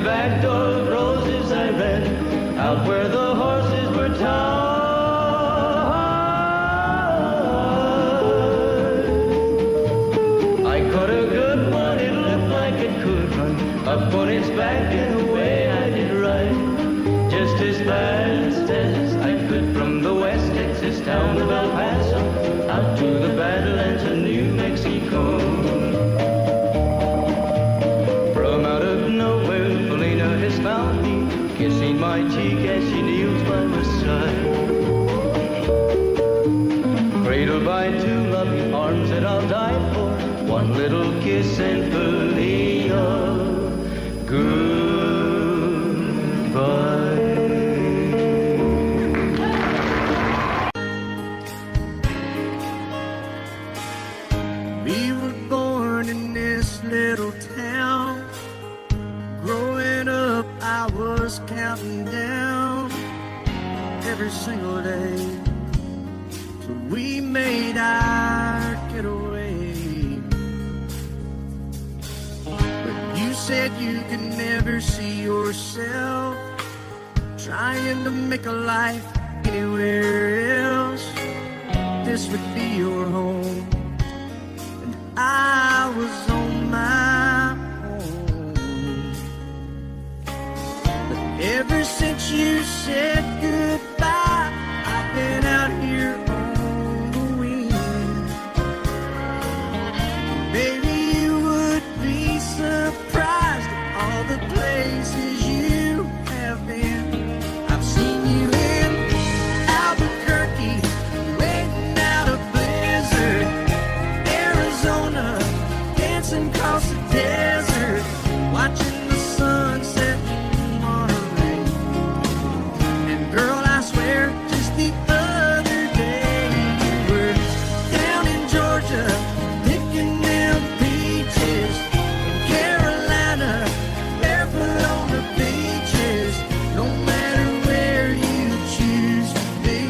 back door of roses I ran, out where the horses were tied. I caught a good one, it looked like it could run up on its back in a way I did right, just as fast as I could from the West Texas town of El Paso out to the Badlands of New Mexico. From out of nowhere, Felina has found me, kissing my cheek as she kneels by my side. Cradled by two loving arms that I'll die for, one little kiss and Felina, goodbye. We were born in this little town. Growing up, I was counting down every single day till we made our getaway. But you said you could never see yourself trying to make a life anywhere else. This would be your home. I was on my own. But ever since you said goodbye, I've been out here on the wing. Maybe you would be surprised at all the places you have been. I've seen you in Albuquerque, waiting out a blizzard, Arizona, dancing across the desert, watching the sunset in Monterey. And girl, I swear, just the other day you were down in Georgia, picking them peaches. In Carolina, barefoot on the beaches. No matter where you choose to be,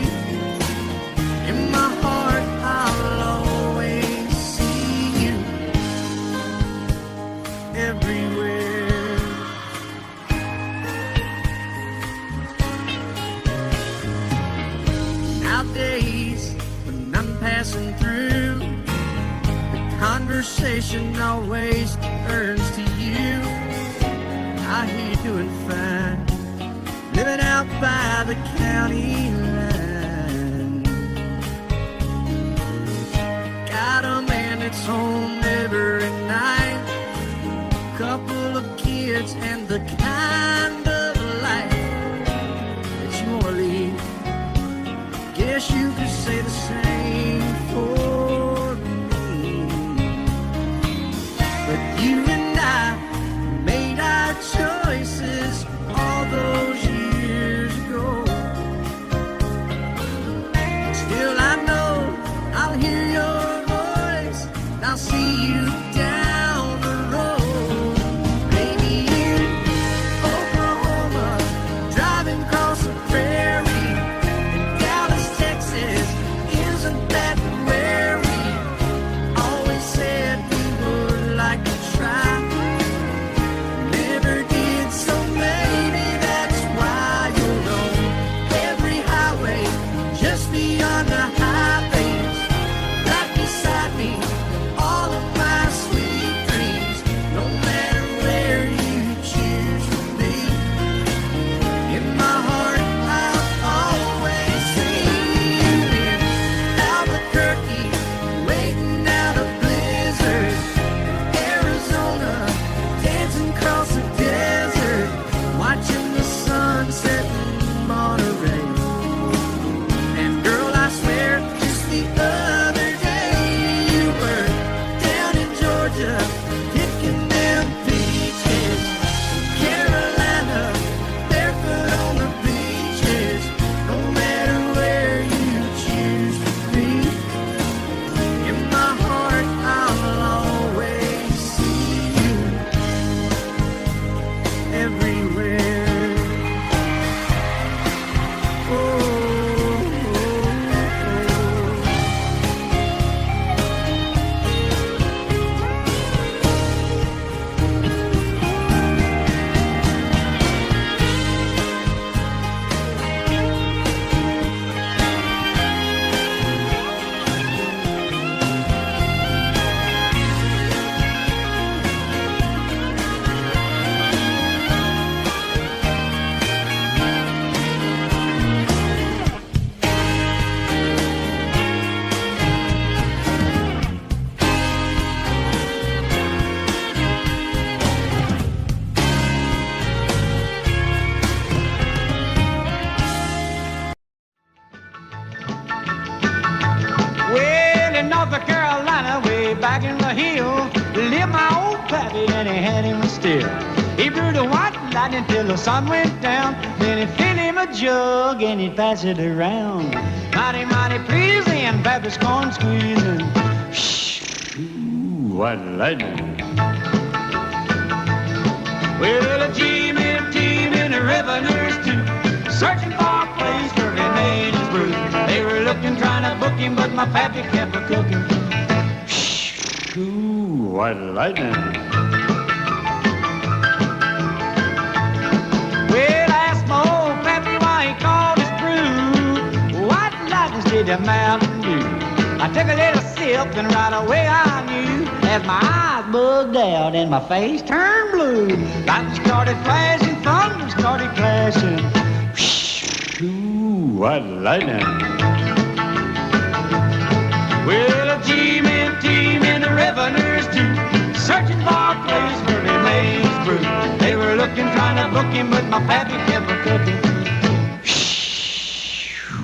in my heart I'll always see you everywhere. Nowadays, when I'm passing through, the conversation always turns to you. I hear you doing fine, living out by the county line. Got a man that's home every night, couple of kids and the kind of life that you wanna lead. Guess you could say the same for me. But you and I made our choices all those years ago. Still I know I'll hear your voice, and I'll see you down the road. Maybe in Oklahoma, driving across the prairie. In Dallas, Texas, isn't that where we always said we would like to try? Never did, so maybe that's why you're on every highway just beyond the highway. North Carolina, way back in the hills, lived my old pappy and he had him a still. He brewed a white lightning till the sun went down. Then he'd fill him a jug and he'd pass it around. Mighty, mighty pleasing, pappy's corn squeezing. Ooh, white lightning. Well, a team and a revenues too, searching for a place where he made his brew. They were looking, trying to book him, but my pappy kept a cooking. Ooh, white lightning. Well, I asked my old pappy why he called his brew White Lightning did the Mountain Dew. I took a little sip and right away I knew, as my eyes bugged out and my face turned blue. Lightning started flashing, thunder started clashing. Ooh, white lightning. Well, a team and the revenues too, searching for a place where they made his brew. They were looking, trying to book him, but my pappy kept a cooking.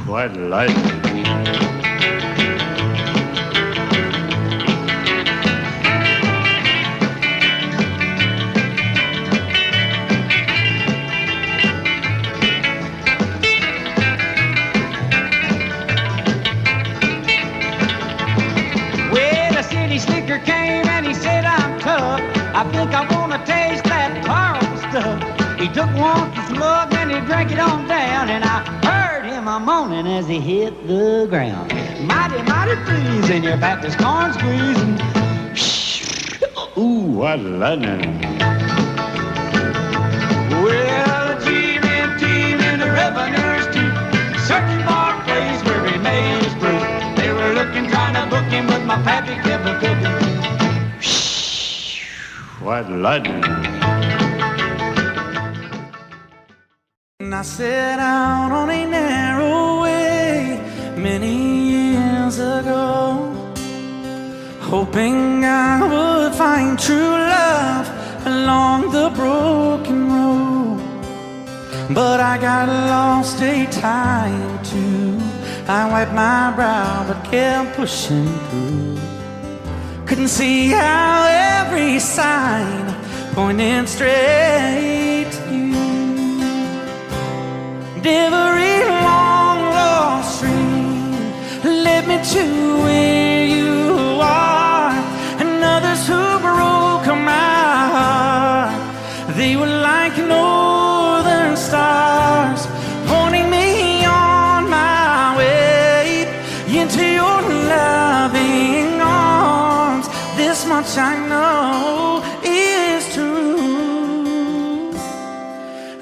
White lightning. Slicker came and he said, I'm tough. I think I want to taste that caramel stuff. He took one slug and he drank it on down, and I heard him a moaning as he hit the ground. Mighty, mighty pleasing, your Baptist corn squeezing. Ooh, white lightning. Well, a team and the revenues too, searching for a place where he made his brew. They were looking, trying to book him, but my pappy kept a cooking. White lightning. And I set out on a narrow way many years ago, hoping I would find true love along the broken road. But I got lost a time or two. I wiped my brow but kept pushing through. Couldn't see how every sign pointed straight to you. Every long lost stream led me to where you are, and others who broke my heart, they were like northern stars, pointing me on my way into your loving arms. This much I know is true,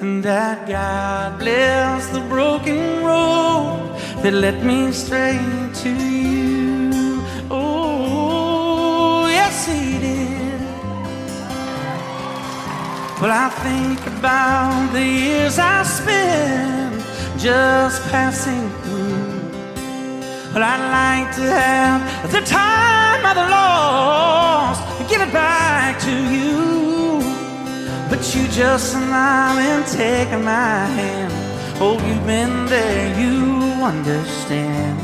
and that God bless the broken road that led me straight to you. Oh, yes, He did. Well, I think about the years I spent just passing through. Well, I'd like to have the time I've lost and give it back to you. But you just smile and take my hand. Oh, you've been there, you understand.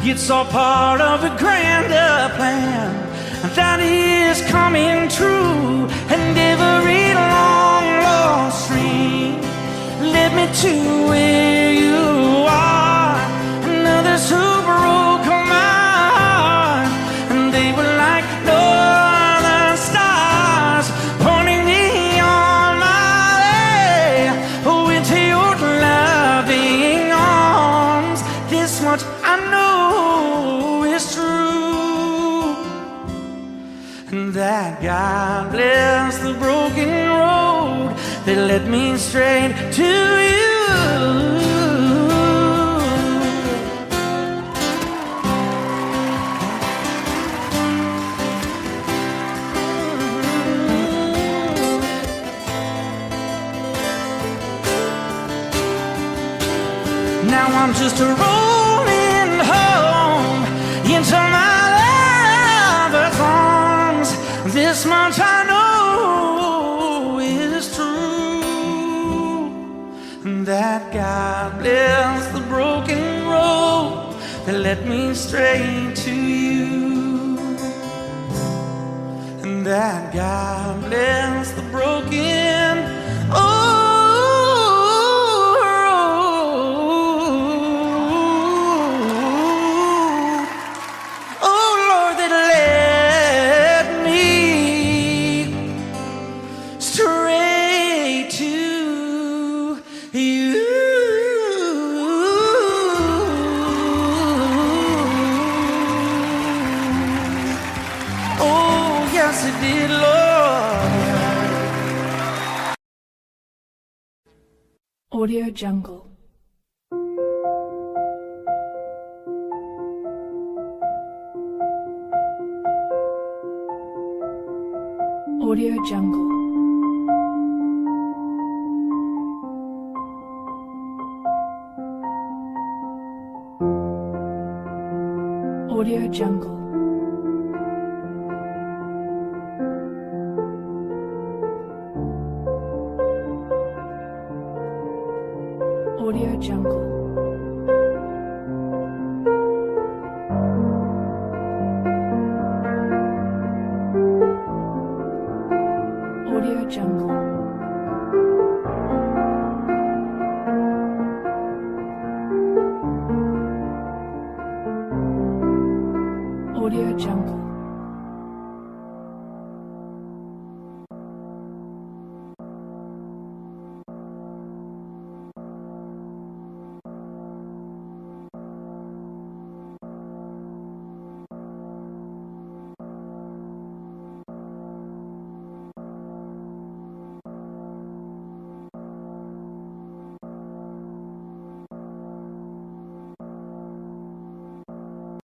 It's all part of a grander plan that is coming true. And every long lost stream led me to where you are, and others who broke my heart, and they were like northern stars, pointing me on my way, oh, into your loving arms. This much I know is true, and that God bless the broken road that led me straight to you. Now I'm just rolling home into my lover's arms. This much I know is true, that God bless the broken road that led me straight to you. And that God bless the broken. Audio Jungle. Audio Jungle. Audio Jungle. Audio Jungle. Audio Jungle. Audio Jungle.